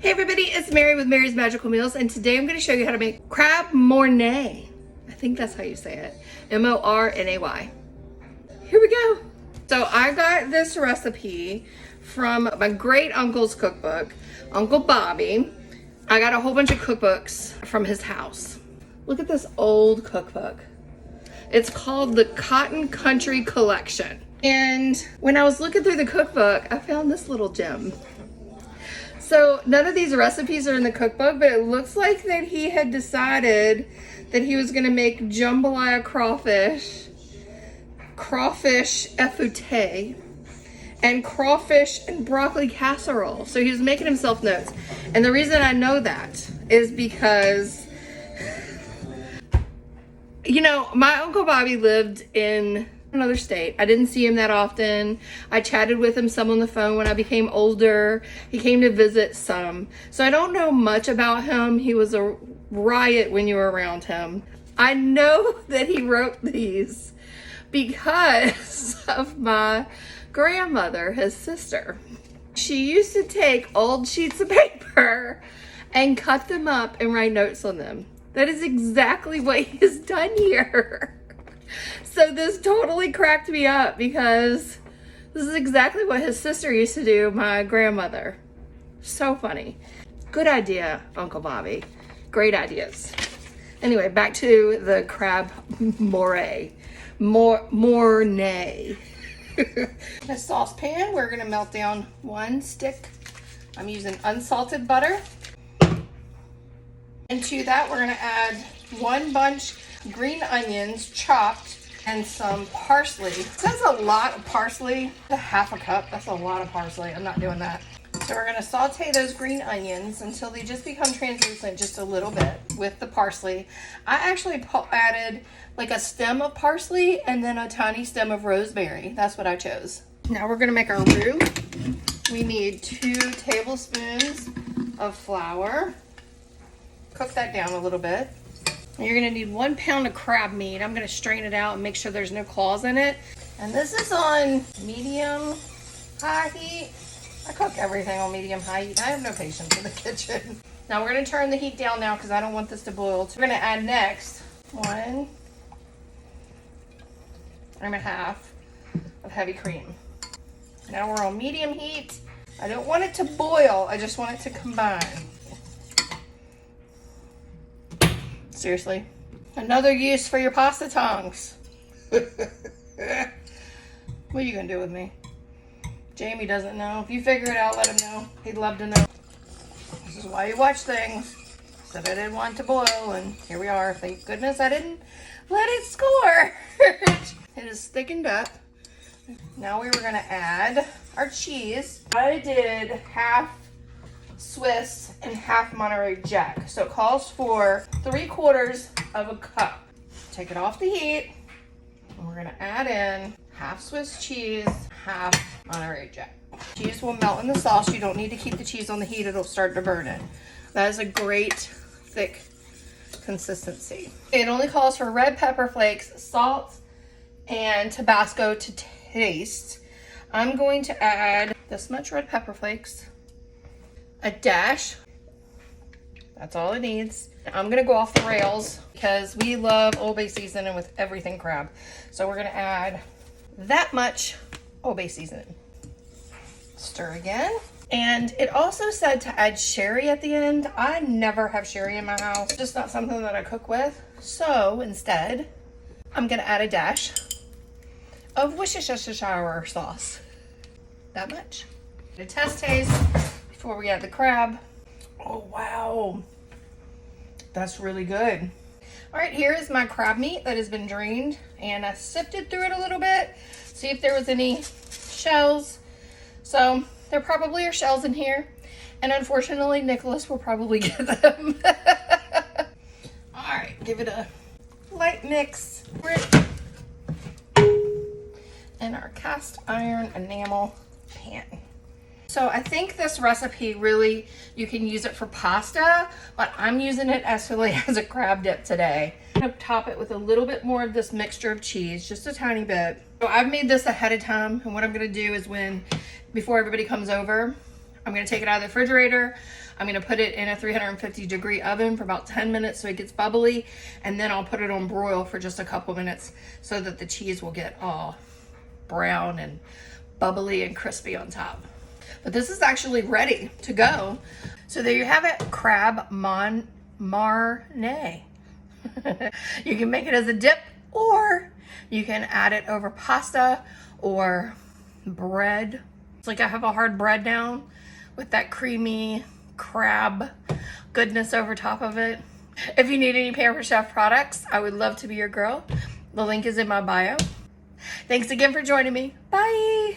Hey everybody, it's Mary with Mary's Magical Meals, and today I'm going to show you how to make crab Mornay. I think that's how you say it. M-O-R-N-A-Y. Here we go. So I got this recipe from my great uncle's cookbook, Uncle Bobby. I got a whole bunch of cookbooks from his house. Look at this old cookbook. It's called the Cotton Country Collection. And when I was looking through the cookbook, I found this little gem. So none of these recipes are in the cookbook, but it looks like that he had decided that he was gonna make jambalaya crawfish effouté, and crawfish and broccoli casserole. So he was making himself notes. And the reason I know that is because, you know, my Uncle Bobby lived in another state. I didn't see him that often. I chatted with him some on the phone when I became older. He came to visit some. So I don't know much about him. He was a riot when you were around him. I know that he wrote these because of my grandmother, his sister. She used to take old sheets of paper and cut them up and write notes on them. That is exactly what he has done here. So this totally cracked me up because this is exactly what his sister used to do, my grandmother. So funny. Good idea, Uncle Bobby. Great ideas. Anyway, back to the crab Mornay. Mornay. In a saucepan, we're gonna melt down 1 stick. I'm using unsalted butter. Into that, we're gonna add 1 bunch green onions chopped and some parsley. It says a lot of parsley, a half a cup. That's a lot of parsley. I'm not doing that. So we're gonna saute those green onions until they just become translucent just a little bit with the parsley. I actually added like a stem of parsley and then a tiny stem of rosemary. That's what I chose. Now we're gonna make our roux. We need 2 tablespoons of flour. Cook that down a little bit. You're gonna need 1 pound of crab meat. I'm gonna strain it out and make sure there's no claws in it. And this is on medium high heat. I cook everything on medium high heat. I have no patience in the kitchen. Now we're gonna turn the heat down now because I don't want this to boil. So we're gonna add next 1.5 of heavy cream. Now we're on medium heat. I don't want it to boil. I just want it to combine. Seriously. Another use for your pasta tongs. What are you gonna do with me? Jamie doesn't know. If you figure it out, let him know. He'd love to know. This is why you watch things. Said I didn't want it to boil, and here we are. Thank goodness I didn't let it scorch. It is thickened up. Now we were gonna add our cheese. I did half Swiss and half Monterey Jack. So it calls for 3/4 of a cup. Take it off the heat, and we're gonna add in half Swiss cheese, half Monterey Jack. Cheese will melt in the sauce. You don't need to keep the cheese on the heat. It'll start to burn it. That is a great thick consistency. It only calls for red pepper flakes, salt, and Tabasco to taste. I'm going to add this much red pepper flakes, a dash, that's all it needs. I'm gonna go off the rails because we love Old Bay seasoning with everything crab. So we're gonna add that much Old Bay seasoning. Stir again. And it also said to add sherry at the end. I never have sherry in my house. It's just not something that I cook with. So instead, I'm gonna add a dash of Worcestershire sauce. That much. To test taste before we add the crab. Oh, wow. That's really good. All right, here is my crab meat that has been drained, and I sifted through it a little bit, see if there was any shells. So there probably are shells in here, and unfortunately, Nicholas will probably get them. All right, give it a light mix in our cast iron enamel pan. So I think this recipe really, you can use it for pasta, but I'm using it as a crab dip today. I'm gonna top it with a little bit more of this mixture of cheese, just a tiny bit. So I've made this ahead of time, and what I'm gonna do is before everybody comes over, I'm gonna take it out of the refrigerator. I'm gonna put it in a 350-degree oven for about 10 minutes so it gets bubbly, and then I'll put it on broil for just a couple minutes so that the cheese will get all brown and bubbly and crispy on top. But this is actually ready to go. So there you have it, crab Mornay. You can make it as a dip, or you can add it over pasta or bread. It's like I have a hard bread now with that creamy crab goodness over top of it. If you need any Pampered Chef products, I would love to be your girl. The link is in my bio. Thanks again for joining me. Bye.